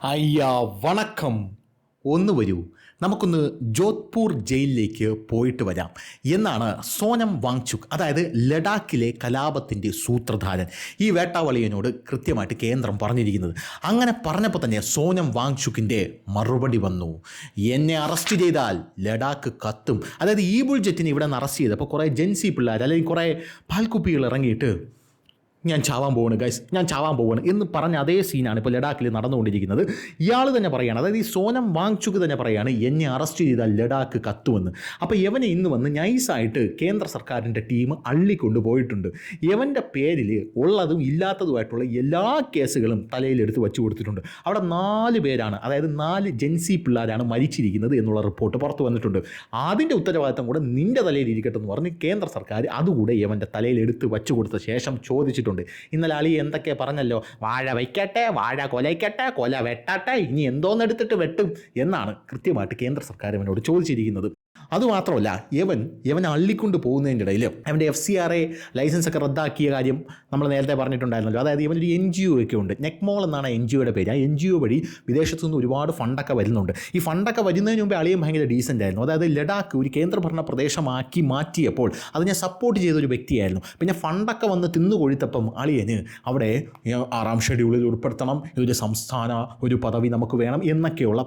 അയ്യാ വണക്കം. ഒന്ന് വരൂ, നമുക്കൊന്ന് ജോധ്പൂർ ജയിലിലേക്ക് പോയിട്ട് വരാം എന്നാണ് സോനം വാങ്ചുക്, അതായത് ലഡാക്കിലെ കലാപത്തിൻ്റെ സൂത്രധാരൻ, ഈ വേട്ടാവളിയനോട് കൃത്യമായിട്ട് കേന്ദ്രം പറഞ്ഞിരിക്കുന്നത്. അങ്ങനെ പറഞ്ഞപ്പോൾ തന്നെ സോനം വാങ്ചുക്കിൻ്റെ മറുപടി വന്നു. എന്നെ അറസ്റ്റ് ചെയ്താൽ ലഡാക്ക് കത്തും. അതായത് ഈ ബുൾജെറ്റിനെ ഇവിടെ നിന്ന് അറസ്റ്റ് ചെയ്തപ്പോൾ കുറേ ജെൻസി പിള്ളേർ അല്ലെങ്കിൽ കുറേ പാൽക്കുപ്പികൾ ഇറങ്ങിയിട്ട് ഞാൻ ചാവാൻ പോവാണ് ഗൈസ്, ഞാൻ ചാവാൻ പോവാണ് എന്ന് പറഞ്ഞ അതേ സീനാണ് ഇപ്പോൾ ലഡാക്കിൽ നടന്നുകൊണ്ടിരിക്കുന്നത്. ഇയാൾ തന്നെ പറയുകയാണ്, അതായത് ഈ സോനം വാങ്ചുക് തന്നെ പറയുകയാണ്, എന്നെ അറസ്റ്റ് ചെയ്താൽ ലഡാക്ക് കത്തുമെന്ന്. അപ്പോൾ യവനെ ഇന്ന് വന്ന് നൈസായിട്ട് കേന്ദ്ര സർക്കാരിൻ്റെ ടീം അള്ളിക്കൊണ്ടു പോയിട്ടുണ്ട്. യവൻ്റെ പേരിൽ ഉള്ളതും ഇല്ലാത്തതുമായിട്ടുള്ള എല്ലാ കേസുകളും തലയിലെടുത്ത് വെച്ചു കൊടുത്തിട്ടുണ്ട്. അവിടെ 4 പേരാണ്, അതായത് 4 ജെൻസി പിള്ളേരാണ് മരിച്ചിരിക്കുന്നത് എന്നുള്ള റിപ്പോർട്ട് പുറത്തു വന്നിട്ടുണ്ട്. അതിൻ്റെ ഉത്തരവാദിത്തം കൂടെ നിൻ്റെ തലയിൽ ഇരിക്കട്ടെ എന്ന് പറഞ്ഞ് കേന്ദ്ര സർക്കാർ അതുകൂടെ യവൻ്റെ തലയിൽ എടുത്ത് വെച്ചു കൊടുത്ത ശേഷം ചോദിച്ചിട്ടുണ്ട്. ഇന്നലെ അളി എന്തൊക്കെ പറഞ്ഞല്ലോ, വാഴ വയ്ക്കട്ടെ, വാഴ കൊലയ്ക്കട്ടെ, കൊല വെട്ടട്ടെ, ഇനി എന്തോന്നെടുത്തിട്ട് വെട്ടും എന്നാണ് കൃത്യമായിട്ട് കേന്ദ്ര സർക്കാർ അവനോട് ചോദിച്ചിരിക്കുന്നത്. അതുമാത്രമല്ല, യവൻ അള്ളിക്കൊണ്ട് പോകുന്നതിൻ്റെ ഇടയിൽ അവൻ്റെ FCRA ലൈസൻസ് ഒക്കെ റദ്ദാക്കിയ കാര്യം നമ്മൾ നേരത്തെ പറഞ്ഞിട്ടുണ്ടായിരുന്നല്ലോ. അതായത് ഇവനൊരു NGO ഒക്കെ ഉണ്ട്, നെക്മോൾ എന്നാണ് NGOയുടെ പേര്. ആ NGO വഴി വിദേശത്തു നിന്ന് ഒരുപാട് ഫണ്ടൊക്കെ വരുന്നുണ്ട്. ഈ ഫണ്ടൊക്കെ വരുന്നതിന് മുമ്പേ അളിയും ഭയങ്കര ഡീസൻ്റ് ആയിരുന്നു. അതായത് ലഡാക്ക് ഒരു കേന്ദ്രഭരണ പ്രദേശമാക്കി മാറ്റിയപ്പോൾ അതിനെ സപ്പോർട്ട് ചെയ്തൊരു വ്യക്തിയായിരുന്നു. പിന്നെ ഫണ്ടൊക്കെ വന്ന് തിന്നുകൊഴുത്തപ്പം അളിയന് അവിടെ 6ാം ഷെഡ്യൂളിൽ ഉൾപ്പെടുത്തണം, ഒരു സംസ്ഥാന ഒരു പദവി നമുക്ക് വേണം എന്നൊക്കെയുള്ള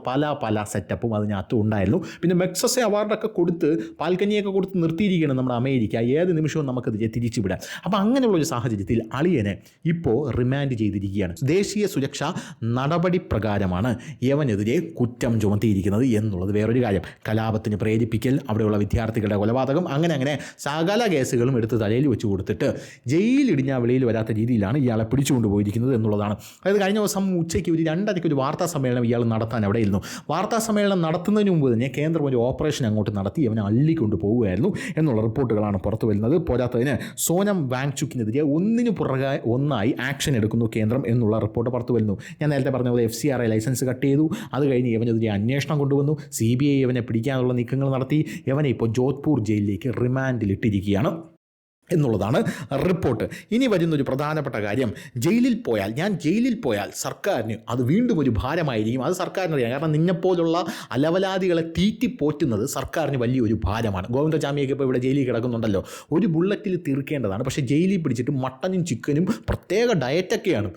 പല സെറ്റപ്പും അതിനകത്ത് ഉണ്ടായിരുന്നു. പിന്നെ മെക്സസെ അവാർഡൊക്കെ കൊടുത്ത് പാൽക്കഞ്ഞിയൊക്കെ കൊടുത്ത് നിർത്തിയിരിക്കുകയാണ് നമ്മുടെ അമേരിക്ക. ഏത് നിമിഷവും നമുക്കത് തിരിച്ചു വിടാം. അപ്പോൾ അങ്ങനെയുള്ളൊരു സാഹചര്യത്തിൽ അളിയനെ ഇപ്പോൾ റിമാൻഡ് ചെയ്തിരിക്കുകയാണ്. ദേശീയ സുരക്ഷാ നടപടി പ്രകാരമാണ് യവനെതിരെ കുറ്റം ചുമത്തിയിരിക്കുന്നത് എന്നുള്ളത് വേറൊരു കാര്യം. കലാപത്തിന് പ്രേരിപ്പിക്കൽ, അവിടെയുള്ള വിദ്യാർത്ഥികളുടെ കൊലപാതകം, അങ്ങനെ സകല കേസുകളും എടുത്ത് തലയിൽ വെച്ച് കൊടുത്തിട്ട് ജയിലിടിഞ്ഞാൽ വെളിയിൽ വരാത്ത രീതിയിലാണ് ഇയാളെ പിടിച്ചുകൊണ്ടുപോയിരിക്കുന്നത് എന്നുള്ളതാണ്. അതായത് കഴിഞ്ഞ ദിവസം ഉച്ചയ്ക്ക് ഒരു 2:30 ഒരു വാർത്താ സമ്മേളനം ഇയാൾ നടത്താൻ അവിടെ ഇരുന്നു. വാർത്താ സമ്മേളനം നടത്തുന്നതിന് മുമ്പ് തന്നെ കേന്ദ്രം ഒരു ഓപ്പറേഷൻ അങ്ങോട്ട് നടത്തി അവനെ അള്ളിക്കൊണ്ട് പോവുകയായിരുന്നു എന്നുള്ള റിപ്പോർട്ടുകളാണ് പുറത്തു വരുന്നത്. പോരാത്തതിന് സോനം വാങ്ചുക്കിനെതിരെ ഒന്നിനു പുറകെ ഒന്നായി ആക്ഷൻ എടുക്കുന്നു കേന്ദ്രം എന്നുള്ള റിപ്പോർട്ട് പുറത്തു വരുന്നു. ഞാൻ നേരത്തെ പറഞ്ഞ പോലെ FCRA ലൈസൻസ് കട്ട് ചെയ്തു. അത് കഴിഞ്ഞ് ഇവനെതിരെ അന്വേഷണം കൊണ്ടുവന്നു. CBI ഇവനെ പിടിക്കാനുള്ള നീക്കങ്ങൾ നടത്തി. ഇവനെ ഇപ്പോൾ ജോധ്പൂർ ജയിലിലേക്ക് റിമാൻഡിലിട്ടിരിക്കുകയാണ് എന്നുള്ളതാണ് റിപ്പോർട്ട്. ഇനി വരുന്നൊരു പ്രധാനപ്പെട്ട കാര്യം, ഞാൻ ജയിലിൽ പോയാൽ സർക്കാരിന് അത് വീണ്ടും ഒരു ഭാരമായിരിക്കും. അത് സർക്കാരിനറിയാം. കാരണം നിന്നെപ്പോലുള്ള അലവലാദികളെ തീറ്റിപ്പോറ്റുന്നത് സർക്കാരിന് വലിയൊരു ഭാരമാണ്. ഗോവിന്ദചാമിയൊക്കെ ഇപ്പോൾ ഇവിടെ ജയിലിൽ കിടക്കുന്നുണ്ടല്ലോ. ഒരു ബുള്ളറ്റിൽ തീർക്കേണ്ടതാണ്, പക്ഷേ ജയിലിൽ പിടിച്ചിട്ട് മട്ടനും ചിക്കനും പ്രത്യേക ഡയറ്റൊക്കെയാണ്.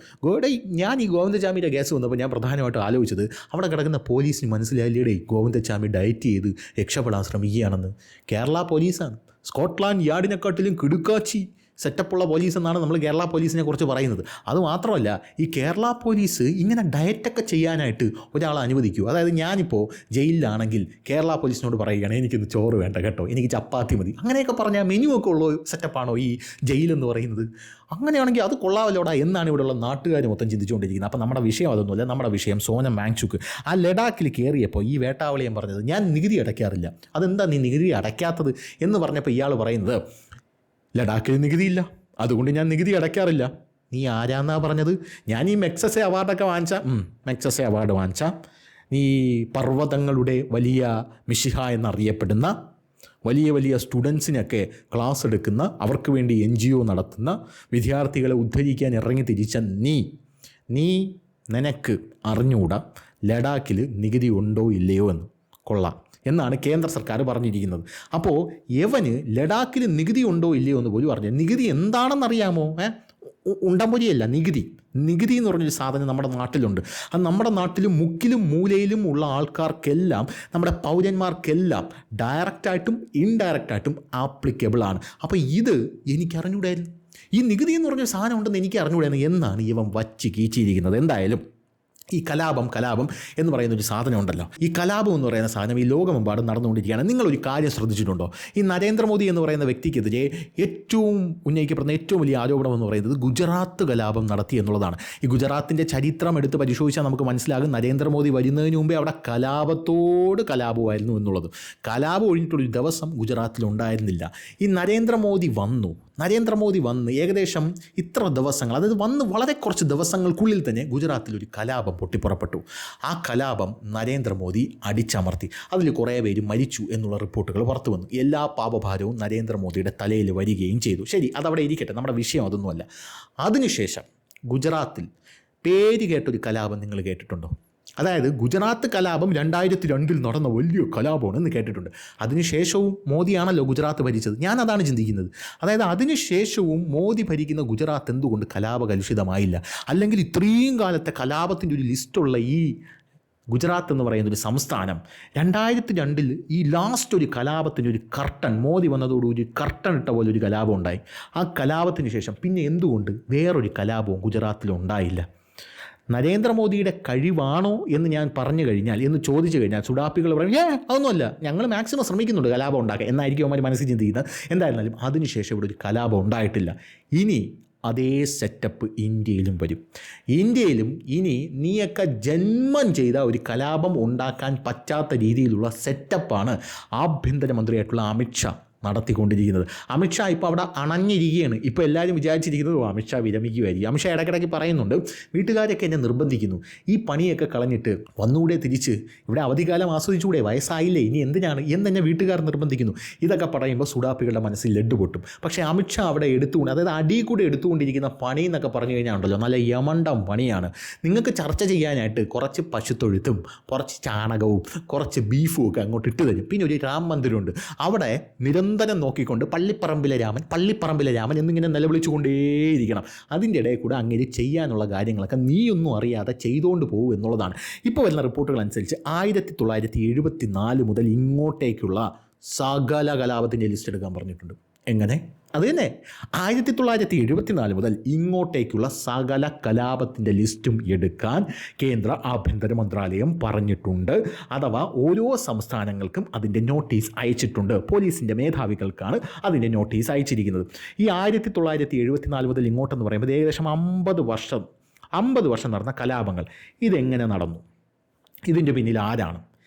ഞാൻ ഈ ഗോവിന്ദചാമിയുടെ കേസ് വന്നപ്പോൾ ഞാൻ പ്രധാനമായിട്ട് ആലോചിച്ചത്, അവിടെ കിടക്കുന്ന പോലീസിന് മനസ്സിലായില്ലേടേ ഗോവിന്ദചാമി ഡയറ്റ് ചെയ്ത് രക്ഷപ്പെടാൻ ശ്രമിക്കുകയാണെന്ന്. കേരള പോലീസാണ്, സ്കോട്ട്ലാൻഡ് യാർഡിനെക്കാട്ടിലും കിടുക്കാച്ചി സെറ്റപ്പുള്ള പോലീസ് എന്നാണ് നമ്മൾ കേരള പോലീസിനെ കുറിച്ച് പറയുന്നത്. അതുമാത്രമല്ല, ഈ കേരള പോലീസ് ഇങ്ങനെ ഡയറ്റൊക്കെ ചെയ്യാനായിട്ട് ഒരാളെ അനുവദിക്കൂ. അതായത് ഞാനിപ്പോൾ ജയിലിലാണെങ്കിൽ കേരള പോലീസിനോട് പറയുകയാണ്, എനിക്കിന്ന് ചോറ് വേണ്ട കേട്ടോ, എനിക്ക് ചപ്പാത്തി മതി, അങ്ങനെയൊക്കെ പറഞ്ഞാൽ മെനു ഒക്കെ ഉള്ള സെറ്റപ്പാണോ ഈ ജയിലെന്ന് പറയുന്നത്? അങ്ങനെയാണെങ്കിൽ അത് കൊള്ളാമല്ലോടാ എന്നാണ് ഇവിടെയുള്ള നാട്ടുകാർ മൊത്തം ചിന്തിച്ചുകൊണ്ടിരിക്കുന്നത്. അപ്പോൾ നമ്മുടെ വിഷയം അതൊന്നുമല്ല. നമ്മുടെ വിഷയം സോനം വാങ്ചുക് ആ ലഡാക്കിൽ കയറിയപ്പോൾ ഈ വേട്ടാവളിയൻ പറഞ്ഞത്, ഞാൻ നികുതി അടയ്ക്കാറില്ല. അതെന്താ നീ നികുതി അടയ്ക്കാത്തത് എന്ന് പറഞ്ഞപ്പോൾ ഇയാൾ പറയുന്നത്, ലഡാക്കിൽ നികുതിയില്ല, അതുകൊണ്ട് ഞാൻ നികുതി അടയ്ക്കാറില്ല. നീ ആരാന്നാ പറഞ്ഞത്? ഞാൻ ഈ മെക്സസെ അവാർഡൊക്കെ മെക്സസെ അവാർഡ് വാങ്ങിച്ച നീ പർവ്വതങ്ങളുടെ വലിയ മിശിഹ എന്നറിയപ്പെടുന്ന വലിയ സ്റ്റുഡൻസിനൊക്കെ ക്ലാസ് എടുക്കുന്ന, അവർക്ക് വേണ്ടി NGO നടത്തുന്ന, വിദ്യാർത്ഥികളെ ഉദ്ധരിക്കാൻ ഇറങ്ങി തിരിച്ച നിനക്ക് അറിഞ്ഞുകൂടാ ലഡാക്കിൽ നികുതി ഉണ്ടോ ഇല്ലയോ എന്ന്. കൊള്ളാം എന്നാണ് കേന്ദ്ര സർക്കാർ പറഞ്ഞിരിക്കുന്നത്. അപ്പോൾ യവന് ലഡാക്കിൽ നികുതി ഉണ്ടോ ഇല്ലയോ എന്ന് പോലും അറിഞ്ഞു. നികുതി എന്താണെന്നറിയാമോ? ഉണ്ടംപൊരിയല്ല, നികുതി എന്ന് പറഞ്ഞൊരു സാധനം നമ്മുടെ നാട്ടിലുണ്ട്. അത് നമ്മുടെ നാട്ടിലും മുക്കിലും മൂലയിലും ഉള്ള ആൾക്കാർക്കെല്ലാം, നമ്മുടെ പൗരന്മാർക്കെല്ലാം ഡയറക്റ്റായിട്ടും ഇൻഡയറക്റ്റായിട്ടും ആപ്ലിക്കബിളാണ്. അപ്പോൾ ഇത് എനിക്കറിഞ്ഞൂടായിരുന്നു. ഈ നികുതി എന്ന് പറഞ്ഞൊരു സാധനം ഉണ്ടെന്ന് എനിക്ക് അറിഞ്ഞൂടായിരുന്നു എന്നാണ് ഇവൻ വച്ച് കീച്ചിരിക്കുന്നത്. എന്തായാലും ഈ കലാപം എന്ന് പറയുന്ന ഒരു സാധനം ഉണ്ടല്ലോ, ഈ കലാപം എന്ന് പറയുന്ന സാധനം ഈ ലോകമെമ്പാടും നടന്നുകൊണ്ടിരിക്കുകയാണ്. നിങ്ങളൊരു കാര്യം ശ്രദ്ധിച്ചിട്ടുണ്ടോ? ഈ നരേന്ദ്രമോദി എന്ന് പറയുന്ന വ്യക്തിക്കെതിരെ ഏറ്റവും ഉന്നയിക്കപ്പെടുന്ന ഏറ്റവും വലിയ ആരോപണം എന്ന് പറയുന്നത് ഗുജറാത്ത് കലാപം നടത്തി എന്നുള്ളതാണ്. ഈ ഗുജറാത്തിൻ്റെ ചരിത്രം എടുത്ത് പരിശോധിച്ചാൽ നമുക്ക് മനസ്സിലാകും, നരേന്ദ്രമോദി വരുന്നതിന് മുമ്പേ അവിടെ കലാപമായിരുന്നു എന്നുള്ളത്. കലാപം ഒഴിഞ്ഞിട്ടുള്ളൊരു ദിവസം ഗുജറാത്തിലുണ്ടായിരുന്നില്ല. ഈ നരേന്ദ്രമോദി വന്ന് ഏകദേശം ഇത്ര ദിവസങ്ങൾ, അതായത് വന്ന് വളരെ കുറച്ച് ദിവസങ്ങൾക്കുള്ളിൽ തന്നെ ഗുജറാത്തിലൊരു കലാപം പൊട്ടിപ്പുറപ്പെട്ടു. ആ കലാപം നരേന്ദ്രമോദി അടിച്ചമർത്തി. അതിൽ കുറേ പേര് മരിച്ചു എന്നുള്ള റിപ്പോർട്ടുകൾ പുറത്തു വന്നു. എല്ലാ പാപഭാരവും നരേന്ദ്രമോദിയുടെ തലയിൽ വരികയും ചെയ്തു. ശരി, അതവിടെ ഇരിക്കട്ടെ, നമ്മുടെ വിഷയം അതൊന്നുമല്ല. അതിനുശേഷം ഗുജറാത്തിൽ പേര് കേട്ടൊരു കലാപം നിങ്ങൾ കേട്ടിട്ടുണ്ടോ? അതായത് ഗുജറാത്ത് കലാപം 2002 നടന്ന വലിയ കലാപമാണ് എന്ന് കേട്ടിട്ടുണ്ട്. അതിനുശേഷവും മോദിയാണല്ലോ ഗുജറാത്ത് ഭരിച്ചത്. ഞാൻ അതാണ് ചിന്തിക്കുന്നത്. അതായത് അതിനുശേഷവും മോദി ഭരിക്കുന്ന ഗുജറാത്ത് എന്തുകൊണ്ട് കലാപകലുഷിതമായില്ല? അല്ലെങ്കിൽ ഇത്രയും കാലത്തെ കലാപത്തിൻ്റെ ഒരു ലിസ്റ്റുള്ള ഈ ഗുജറാത്ത് എന്ന് പറയുന്ന ഒരു സംസ്ഥാനം 2002 ഈ ലാസ്റ്റ് ഒരു കലാപത്തിൻ്റെ ഒരു കർട്ടൻ, മോദി വന്നതോടുകൂടി കർട്ടൻ ഇട്ട പോലെ ഒരു കലാപം ഉണ്ടായി. ആ കലാപത്തിന് ശേഷം പിന്നെ എന്തുകൊണ്ട് വേറൊരു കലാപവും ഗുജറാത്തിൽ ഉണ്ടായില്ല? നരേന്ദ്രമോദിയുടെ കഴിവാണോ എന്ന് ഞാൻ പറഞ്ഞു കഴിഞ്ഞാൽ, എന്ന് ചോദിച്ചു കഴിഞ്ഞാൽ സുഡാപ്പികൾ പറയും അതൊന്നുമല്ല, ഞങ്ങൾ മാക്സിമം ശ്രമിക്കുന്നുണ്ട് കലാപം ഉണ്ടാക്കാൻ എന്നായിരിക്കും അവന്മാർ മനസ്സിൽ ചിന്തിക്കുന്നത്. എന്തായിരുന്നാലും അതിനുശേഷം ഇവിടെ ഒരു കലാപം ഉണ്ടായിട്ടില്ല. ഇനി അതേ സെറ്റപ്പ് ഇന്ത്യയിലും വരും. ഇന്ത്യയിലും ഇനി നീയൊക്കെ ജന്മം ചെയ്ത ഒരു കലാപം ഉണ്ടാക്കാൻ പറ്റാത്ത രീതിയിലുള്ള സെറ്റപ്പാണ് ആഭ്യന്തരമന്ത്രിയായിട്ടുള്ള അമിത്ഷാ നടത്തിക്കൊണ്ടിരിക്കുന്നത്. അമിത്ഷാ ഇപ്പോൾ അവിടെ അണഞ്ഞിരിക്കുകയാണ്. ഇപ്പോൾ എല്ലാവരും വിചാരിച്ചിരിക്കുന്നത് അമിത്ഷാ വിരമിക്കുമായിരിക്കും. അമിത്ഷാ ഇടയ്ക്കിടയ്ക്ക് പറയുന്നുണ്ട്, വീട്ടുകാരൊക്കെ എന്നെ നിർബന്ധിക്കുന്നു, ഈ പണിയൊക്കെ കളഞ്ഞിട്ട് വന്നുകൂടെ തിരിച്ച് ഇവിടെ അവധിക്കാലം ആസ്വദിച്ചുകൂടെ, വയസ്സായില്ലേ, ഇനി എന്തിനാണ് എന്നെ വീട്ടുകാർ നിർബന്ധിക്കുന്നു. ഇതൊക്കെ പറയുമ്പോൾ സുഡാപ്പികളുടെ മനസ്സിൽ ലഡ്ഡു പൊട്ടും. പക്ഷേ അമിത്ഷാ അവിടെ എടുത്തുകൊണ്ട്, അതായത് അടി കൂടെ എടുത്തുകൊണ്ടിരിക്കുന്ന പണി എന്നൊക്കെ പറഞ്ഞു കഴിഞ്ഞാൽ ഉണ്ടല്ലോ, നല്ല യമണ്ടം പണിയാണ്. നിങ്ങൾക്ക് ചർച്ച ചെയ്യാനായിട്ട് കുറച്ച് പശുത്തൊഴുത്തും കുറച്ച് ചാണകവും കുറച്ച് ബീഫും ഒക്കെ അങ്ങോട്ട് ഇട്ട് തരും. പിന്നെ ഒരു രാം മന്ദിരമുണ്ട്, അവിടെ നിരന്തരം നോക്കിക്കൊണ്ട് പള്ളിപ്പറമ്പിലെ രാമൻ എന്നിങ്ങനെ നിലവിളിച്ചുകൊണ്ടേയിരിക്കണം. അതിൻ്റെ ഇടയിൽ കൂടെ അങ്ങനെ ചെയ്യാനുള്ള കാര്യങ്ങളൊക്കെ നീയൊന്നും അറിയാതെ ചെയ്തുകൊണ്ട് പോകും എന്നുള്ളതാണ്. ഇപ്പോൾ വരുന്ന റിപ്പോർട്ടുകൾ അനുസരിച്ച് 1974 മുതൽ ഇങ്ങോട്ടേക്കുള്ള സകല കലാപത്തിൻ്റെ ലിസ്റ്റ് എടുക്കാൻ പറഞ്ഞിട്ടുണ്ട്. എങ്ങനെ? അത് തന്നെ 1974 മുതൽ ഇങ്ങോട്ടേക്കുള്ള സകല കലാപത്തിൻ്റെ ലിസ്റ്റും എടുക്കാൻ കേന്ദ്ര ആഭ്യന്തര മന്ത്രാലയം പറഞ്ഞിട്ടുണ്ട്. അഥവാ ഓരോ സംസ്ഥാനങ്ങൾക്കും അതിൻ്റെ നോട്ടീസ് അയച്ചിട്ടുണ്ട്. പോലീസിൻ്റെ മേധാവികൾക്കാണ് അതിൻ്റെ നോട്ടീസ് അയച്ചിരിക്കുന്നത്. ഈ 1974 മുതൽ ഇങ്ങോട്ടെന്ന് പറയുമ്പോൾ ഏകദേശം 50 വർഷം നടന്ന കലാപങ്ങൾ ഇതെങ്ങനെ നടന്നു? ഇതിൻ്റെ പിന്നിൽ ആരാണ്?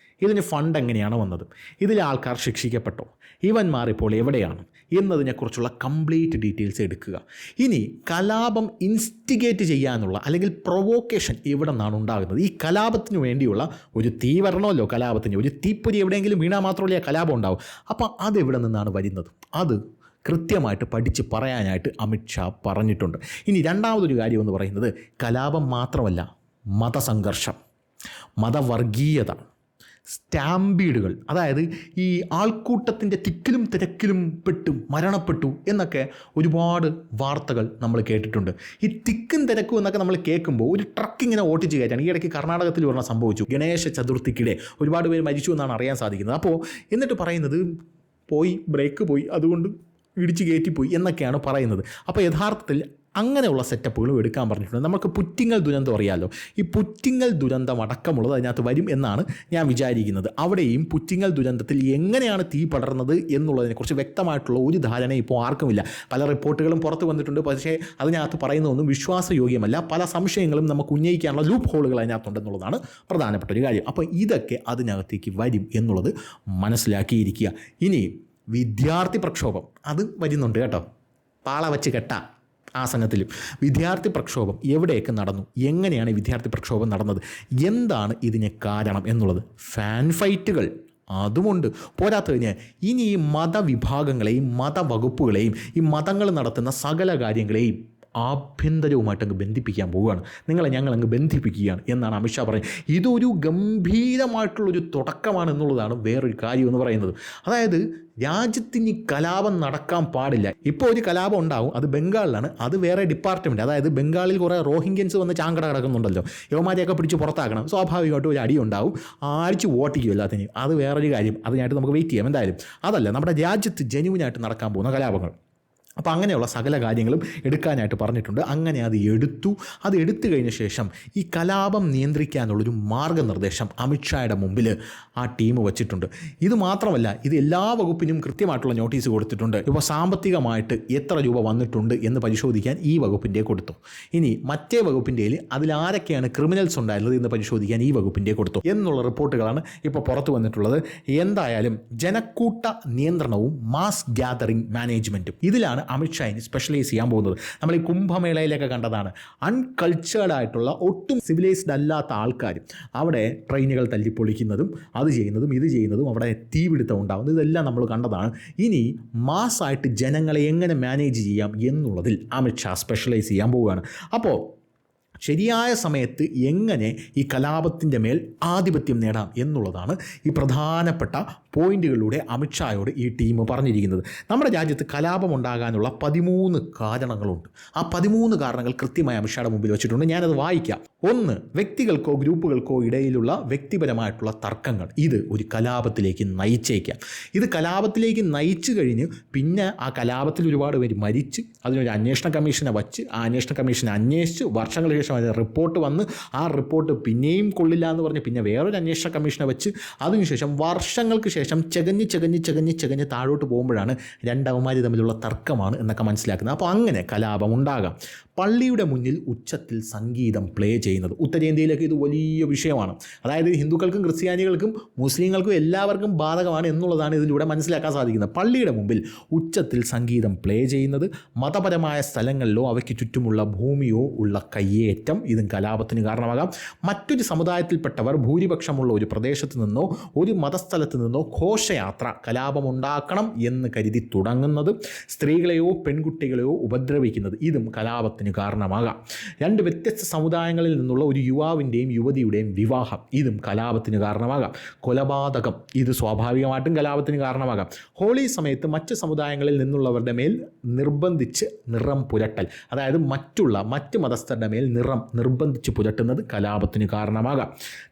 ഇതിന് ഫണ്ട് എങ്ങനെയാണ് വന്നത്? ഇതിലെ ആൾക്കാർ ശിക്ഷിക്കപ്പെട്ടോ? ഇവന്മാർ ഇപ്പോൾ എവിടെയാണ് എന്നതിനെക്കുറിച്ചുള്ള കംപ്ലീറ്റ് ഡീറ്റെയിൽസ് എടുക്കുക. ഇനി കലാപം ഇൻസ്റ്റിഗേറ്റ് ചെയ്യാനുള്ള അല്ലെങ്കിൽ പ്രൊവോക്കേഷൻ എവിടെ നിന്നാണ് ഉണ്ടാകുന്നത്? ഈ കലാപത്തിന് വേണ്ടിയുള്ള ഒരു തീ വരണമല്ലോ. കലാപത്തിന് ഒരു തീപ്പൊരി എവിടെയെങ്കിലും വീണാൽ മാത്രമല്ലേ കലാപം ഉണ്ടാവും. അപ്പോൾ അതെവിടെ നിന്നാണ് വരുന്നത്? അത് കൃത്യമായിട്ട് പഠിച്ച് പറയാനായിട്ട് അമിത്ഷാ പറഞ്ഞിട്ടുണ്ട്. ഇനി രണ്ടാമതൊരു കാര്യം എന്ന് പറയുന്നത് കലാപം മാത്രമല്ല, മതസംഘർഷം, മതവർഗീയത, സ്റ്റാമ്പീഡുകൾ, അതായത് ഈ ആൾക്കൂട്ടത്തിൻ്റെ തിക്കിലും തിരക്കിലും മരണപ്പെട്ടു എന്നൊക്കെ ഒരുപാട് വാർത്തകൾ നമ്മൾ കേട്ടിട്ടുണ്ട്. ഈ തിക്കും തിരക്കും എന്നൊക്കെ നമ്മൾ കേൾക്കുമ്പോൾ ഒരു ട്രക്ക് ഇങ്ങനെ ഓട്ടിച്ച് കയറ്റാണ്. ഈ ഇടയ്ക്ക് കർണാടകത്തിൽ ഒരെണ്ണം സംഭവിച്ചു. ഗണേശ ചതുർത്ഥിക്കിടെ ഒരുപാട് പേര് മരിച്ചു എന്നാണ് അറിയാൻ സാധിക്കുന്നത്. അപ്പോൾ എന്നിട്ട് പറയുന്നത് ബ്രേക്ക് പോയി, അതുകൊണ്ട് ഇടിച്ച് കയറ്റിപ്പോയി എന്നൊക്കെയാണ് പറയുന്നത്. അപ്പോൾ യഥാർത്ഥത്തിൽ അങ്ങനെയുള്ള സെറ്റപ്പുകളും എടുക്കാൻ പറഞ്ഞിട്ടുണ്ട്. നമുക്ക് പുറ്റിങ്ങൽ ദുരന്തം അറിയാമല്ലോ. ഈ പുറ്റിങ്ങൽ ദുരന്തം അടക്കമുള്ളത് അതിനകത്ത് വരും എന്നാണ് ഞാൻ വിചാരിക്കുന്നത്. അവിടെയും പുറ്റിങ്ങൽ ദുരന്തത്തിൽ എങ്ങനെയാണ് തീ പടർന്നത് എന്നുള്ളതിനെക്കുറിച്ച് വ്യക്തമായിട്ടുള്ള ഒരു ധാരണ ഇപ്പോൾ ആർക്കുമില്ല. പല റിപ്പോർട്ടുകളും പുറത്ത് വന്നിട്ടുണ്ട്, പക്ഷേ അതിനകത്ത് പറയുന്നതൊന്നും വിശ്വാസയോഗ്യമല്ല. പല സംശയങ്ങളും നമുക്ക് ഉന്നയിക്കാനുള്ള ലൂപ്പ് ഹോളുകൾ അതിനകത്തുണ്ടെന്നുള്ളതാണ് പ്രധാനപ്പെട്ട ഒരു കാര്യം. അപ്പോൾ ഇതൊക്കെ അതിനകത്തേക്ക് വരും എന്നുള്ളത് മനസ്സിലാക്കിയിരിക്കുക. ഇനി വിദ്യാർത്ഥി പ്രക്ഷോഭം അത് വരുന്നുണ്ട് കേട്ടോ. പാള വച്ച് കെട്ടാം ആസനത്തിലും. വിദ്യാർത്ഥി പ്രക്ഷോഭം എവിടെയൊക്കെ നടന്നു, എങ്ങനെയാണ് വിദ്യാർത്ഥി പ്രക്ഷോഭം നടന്നത്, എന്താണ് ഇതിന് കാരണം എന്നുള്ളത്, ഫാൻ ഫൈറ്റുകൾ അതുമുണ്ട്. പോരാത്തതിന് ഇനി ഈ മതവിഭാഗങ്ങളെയും മതവകുപ്പുകളെയും ഈ മതങ്ങൾ നടത്തുന്ന സകല കാര്യങ്ങളെയും ആഭ്യന്തരവുമായിട്ടങ്ങ് ബന്ധിപ്പിക്കാൻ പോവുകയാണ്. ഞങ്ങളങ്ങ് ബന്ധിപ്പിക്കുകയാണ് എന്നാണ് അമിത്ഷാ പറയുന്നത്. ഇതൊരു ഗംഭീരമായിട്ടുള്ളൊരു തുടക്കമാണ് എന്നുള്ളതാണ് വേറൊരു കാര്യം എന്ന് പറയുന്നത്. അതായത് രാജ്യത്തിന് കലാപം നടക്കാൻ പാടില്ല. ഇപ്പോൾ ഒരു കലാപം ഉണ്ടാവും, അത് ബംഗാളിലാണ്, അത് വേറെ ഡിപ്പാർട്ട്മെൻറ്റ്. അതായത് ബംഗാളിൽ കുറേ റോഹിംഗ്യൻസ് വന്ന് ചാങ്കട കിടക്കുന്നുണ്ടല്ലോ, യവന്മാരെയൊക്കെ പിടിച്ച് പുറത്താക്കണം. സ്വാഭാവികമായിട്ടും ഒരു അടി ഉണ്ടാവും, ആഴ്ച വോട്ടിക്കും എല്ലാത്തിനും. അത് വേറൊരു കാര്യം, അതിനായിട്ട് നമുക്ക് വെയിറ്റ് ചെയ്യാം. എന്തായാലും അതല്ല നമ്മുടെ രാജ്യത്ത് ജെന്യുവിനായിട്ട് നടക്കാൻ പോകുന്ന കലാപങ്ങൾ. അപ്പോൾ അങ്ങനെയുള്ള സകല കാര്യങ്ങളും എടുക്കാനായിട്ട് പറഞ്ഞിട്ടുണ്ട്. അങ്ങനെ അത് എടുത്തു കഴിഞ്ഞ ശേഷം ഈ കലാപം നിയന്ത്രിക്കാനുള്ളൊരു മാർഗ്ഗനിർദ്ദേശം അമിത്ഷായുടെ മുമ്പിൽ ആ ടീം വച്ചിട്ടുണ്ട്. ഇത് മാത്രമല്ല, ഇത് എല്ലാ വകുപ്പിനും കൃത്യമായിട്ടുള്ള നോട്ടീസ് കൊടുത്തിട്ടുണ്ട്. ഇപ്പോൾ സാമ്പത്തികമായിട്ട് എത്ര രൂപ വന്നിട്ടുണ്ട് എന്ന് പരിശോധിക്കാൻ ഈ വകുപ്പിൻ്റെ കൊടുത്തു. ഇനി മറ്റേ വകുപ്പിൻ്റെ അതിലാരൊക്കെയാണ് ക്രിമിനൽസ് ഉണ്ടായിരുന്നത് എന്ന് പരിശോധിക്കാൻ ഈ വകുപ്പിൻ്റെ കൊടുത്തു എന്നുള്ള റിപ്പോർട്ടുകളാണ് ഇപ്പോൾ പുറത്തു വന്നിട്ടുള്ളത്. എന്തായാലും ജനക്കൂട്ട നിയന്ത്രണവും മാസ് ഗ്യാതറിംഗ് മാനേജ്മെൻറ്റും ഇതിലാണ് അമിത്ഷാ ഇനി സ്പെഷ്യലൈസ് ചെയ്യാൻ പോകുന്നത്. നമ്മൾ ഈ കുംഭമേളയിലൊക്കെ കണ്ടതാണ്. അൺകൾച്ചേർഡ് ആയിട്ടുള്ള ഒട്ടും സിവിലൈസ്ഡ് അല്ലാത്ത ആൾക്കാർ അവിടെ ട്രെയിനുകൾ തല്ലിപ്പൊളിക്കുന്നതും അത് ചെയ്യുന്നതും ഇത് ചെയ്യുന്നതും അവിടെ തീപിടുത്തം ഉണ്ടാകുന്നത് ഇതെല്ലാം നമ്മൾ കണ്ടതാണ്. ഇനി മാസ്സായിട്ട് ജനങ്ങളെ എങ്ങനെ മാനേജ് ചെയ്യാം എന്നുള്ളതിൽ അമിത്ഷാ സ്പെഷ്യലൈസ് ചെയ്യാൻ പോവുകയാണ്. അപ്പോൾ ശരിയായ സമയത്ത് എങ്ങനെ ഈ കലാപത്തിൻ്റെ മേൽ ആധിപത്യം നേടാം എന്നുള്ളതാണ് ഈ പ്രധാനപ്പെട്ട പോയിന്റുകളിലൂടെ അമിത്ഷായോട് ഈ ടീം പറഞ്ഞിരിക്കുന്നത്. നമ്മുടെ രാജ്യത്ത് കലാപമുണ്ടാകാനുള്ള 13 കാരണങ്ങളുണ്ട്. ആ 13 കാരണങ്ങൾ കൃത്യമായി അമിത്ഷായുടെ മുമ്പിൽ വെച്ചിട്ടുണ്ട്. ഞാനത് വായിക്കാം. 1, വ്യക്തികൾക്കോ ഗ്രൂപ്പുകൾക്കോ ഇടയിലുള്ള വ്യക്തിപരമായിട്ടുള്ള തർക്കങ്ങൾ. ഇത് ഒരു കലാപത്തിലേക്ക് നയിച്ചേക്കാം. ഇത് കലാപത്തിലേക്ക് നയിച്ചു കഴിഞ്ഞ് പിന്നെ ആ കലാപത്തിൽ ഒരുപാട് പേര് മരിച്ച് അതിനൊരു അന്വേഷണ കമ്മീഷനെ വച്ച് ആ അന്വേഷണ കമ്മീഷനെ അന്വേഷിച്ച് വർഷങ്ങൾക്ക് ശേഷം അതിന് റിപ്പോർട്ട് വന്ന് ആ റിപ്പോർട്ട് പിന്നെയും കൊള്ളില്ല എന്ന് പറഞ്ഞ് പിന്നെ വേറൊരു അന്വേഷണ കമ്മീഷനെ വെച്ച് അതിനുശേഷം വർഷങ്ങൾക്ക് ശേഷം ചകഞ്ഞ് താഴോട്ട് പോകുമ്പോഴാണ് രണ്ടവന്മാർ തമ്മിലുള്ള തർക്കമാണ് എന്നൊക്കെ മനസ്സിലാക്കുന്നത്. അപ്പോൾ അങ്ങനെ കലാപം ഉണ്ടാകാം. പള്ളിയുടെ മുന്നിൽ ഉച്ചത്തിൽ സംഗീതം പ്ലേ ചെയ്യുന്നത് ഉത്തരേന്ത്യയിലേക്ക് ഇത് വലിയ വിഷയമാണ്. അതായത് ഹിന്ദുക്കൾക്കും ക്രിസ്ത്യാനികൾക്കും മുസ്ലിങ്ങൾക്കും എല്ലാവർക്കും ബാധകമാണ് എന്നുള്ളതാണ് ഇതിലൂടെ മനസ്സിലാക്കാൻ സാധിക്കുന്നത്. പള്ളിയുടെ മുമ്പിൽ ഉച്ചത്തിൽ സംഗീതം പ്ലേ ചെയ്യുന്നത്, മതപരമായ സ്ഥലങ്ങളിലോ അവയ്ക്ക് ചുറ്റുമുള്ള ഭൂമിയോ ഉള്ള കയ്യേറ്റം, ഇതും കലാപത്തിന് കാരണമാകാം. മറ്റൊരു സമുദായത്തിൽപ്പെട്ടവർ ഭൂരിപക്ഷമുള്ള ഒരു പ്രദേശത്ത് നിന്നോ ഒരു മതസ്ഥലത്ത് നിന്നോ ഘോഷയാത്ര കലാപമുണ്ടാക്കണം എന്ന് കരുതി തുടങ്ങുന്നത്, സ്ത്രീകളെയോ പെൺകുട്ടികളെയോ ഉപദ്രവിക്കുന്നത്, ഇതും കലാപത്തിന് കാരണമാകാം. 2 വ്യത്യസ്ത സമുദായങ്ങളിൽ നിന്നുള്ള ഒരു യുവാവിൻ്റെയും യുവതിയുടെയും വിവാഹം, ഇതും കലാപത്തിന് കാരണമാകാം. കൊലപാതകം, ഇത് സ്വാഭാവികമായിട്ടും കലാപത്തിന് കാരണമാകാം. ഹോളി സമയത്ത് മറ്റ് സമുദായങ്ങളിൽ നിന്നുള്ളവരുടെ മേൽ നിർബന്ധിച്ച് നിറം പുരട്ടൽ, അതായത് മറ്റ് മതസ്ഥരുടെ മേൽ നിറം നിർബന്ധിച്ച് പുരട്ടുന്നത് കലാപത്തിന് കാരണമാകാം.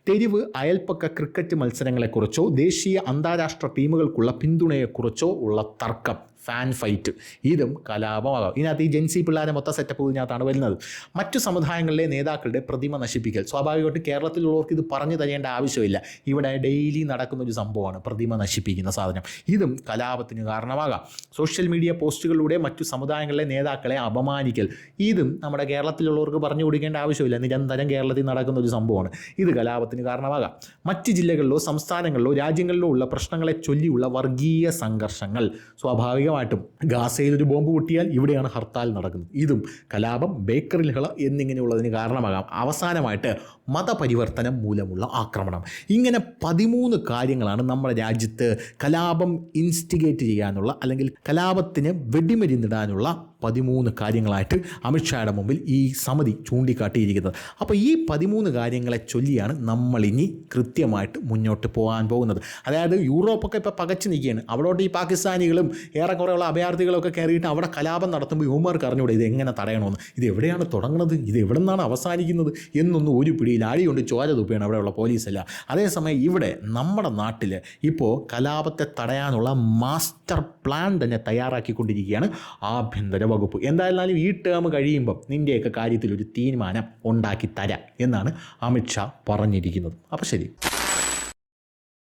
തെരുവ് അയൽപ്പക്ക ക്രിക്കറ്റ് മത്സരങ്ങളെക്കുറിച്ചോ ദേശീയ അന്താരാഷ്ട്ര ടീമുകൾക്കുള്ള പിന്തുണയെക്കുറിച്ചോ ഉള്ള തർക്കം, ഫാൻ ഫൈറ്റ്, ഇതും കലാപമാകാം. ഇതിനകത്ത് ഈ ജെൻസി പിള്ളേരെ മൊത്തം സെറ്റപ്പ് ഇതിനകത്താണ് വരുന്നത്. മറ്റു സമുദായങ്ങളിലെ നേതാക്കളുടെ പ്രതിമ നശിപ്പിക്കൽ, സ്വാഭാവികമായിട്ട് കേരളത്തിലുള്ളവർക്ക് ഇത് പറഞ്ഞു തരേണ്ട ആവശ്യമില്ല. ഇവിടെ ഡെയിലി നടക്കുന്ന ഒരു സംഭവമാണ് പ്രതിമ നശിപ്പിക്കുന്ന സാധനം, ഇതും കലാപത്തിന് കാരണമാകാം. സോഷ്യൽ മീഡിയ പോസ്റ്റുകളിലൂടെ മറ്റു സമുദായങ്ങളിലെ നേതാക്കളെ അപമാനിക്കൽ, ഇതും നമ്മുടെ കേരളത്തിലുള്ളവർക്ക് പറഞ്ഞു കൊടുക്കേണ്ട ആവശ്യമില്ല. നിരന്തരം കേരളത്തിൽ നടക്കുന്ന ഒരു സംഭവമാണ്, ഇത് കലാപത്തിന് കാരണമാകാം. മറ്റ് ജില്ലകളിലോ സംസ്ഥാനങ്ങളിലോ രാജ്യങ്ങളിലോ ഉള്ള പ്രശ്നങ്ങളെ ചൊല്ലിയുള്ള വർഗീയ സംഘർഷങ്ങൾ, സ്വാഭാവികമായിട്ടും ഗാസയിൽ ഒരു ബോംബ് പൊട്ടിയാൽ ഇവിടെയാണ് ഹർത്താൽ നടക്കുന്നത്, ഇതും കലാപം, ബേക്കറി ലഹള എന്നിങ്ങനെയുള്ളതിന് കാരണമാകാം. അവസാനമായിട്ട് മതപരിവർത്തനം മൂലമുള്ള ആക്രമണം. ഇങ്ങനെ 13 കാര്യങ്ങളാണ് നമ്മുടെ രാജ്യത്ത് കലാപം ഇൻസ്റ്റിഗേറ്റ് ചെയ്യാനുള്ള അല്ലെങ്കിൽ കലാപത്തിന് വെടിമരുന്നിടാനുള്ള 13 കാര്യങ്ങളായിട്ട് അമിത്ഷായുടെ മുമ്പിൽ ഈ സമിതി ചൂണ്ടിക്കാട്ടിയിരിക്കുന്നത്. അപ്പോൾ ഈ 13 കാര്യങ്ങളെ ചൊല്ലിയാണ് നമ്മളിനി കൃത്യമായിട്ട് മുന്നോട്ട് പോകാൻ പോകുന്നത്. അതായത് യൂറോപ്പൊക്കെ ഇപ്പോൾ പകച്ചു നിൽക്കുകയാണ്. അവിടോട്ട് ഈ പാകിസ്ഥാനികളും ഏറെക്കുറെയുള്ള അഭയാർത്ഥികളൊക്കെ കയറിയിട്ട് അവിടെ കലാപം നടത്തുമ്പോൾ യുവമാർക്ക് അറിഞ്ഞൂടെ ഇത് എങ്ങനെ തടയണമെന്ന്, ഇത് എവിടെയാണ് തുടങ്ങുന്നത്, ഇത് എവിടെ നിന്നാണ് അവസാനിക്കുന്നത് എന്നൊന്നും ഒരു പിടിയിൽ ആടിയുണ്ട് ചോര തുപ്പിയാണ് അവിടെയുള്ള പോലീസല്ല. അതേസമയം ഇവിടെ നമ്മുടെ നാട്ടിൽ ഇപ്പോൾ കലാപത്തെ തടയാനുള്ള മാസ്റ്റർ പ്ലാൻ തന്നെ തയ്യാറാക്കിക്കൊണ്ടിരിക്കുകയാണ് ആഭ്യന്തര വകുപ്പ്. എന്തായാലും ഈ ടേം കഴിയുമ്പം നിൻ്റെയൊക്കെ കാര്യത്തിൽ ഒരു തീരുമാനം ഉണ്ടാക്കി തരാം എന്നാണ് അമിത്ഷാ പറഞ്ഞിരിക്കുന്നത്. അപ്പോൾ ശരി.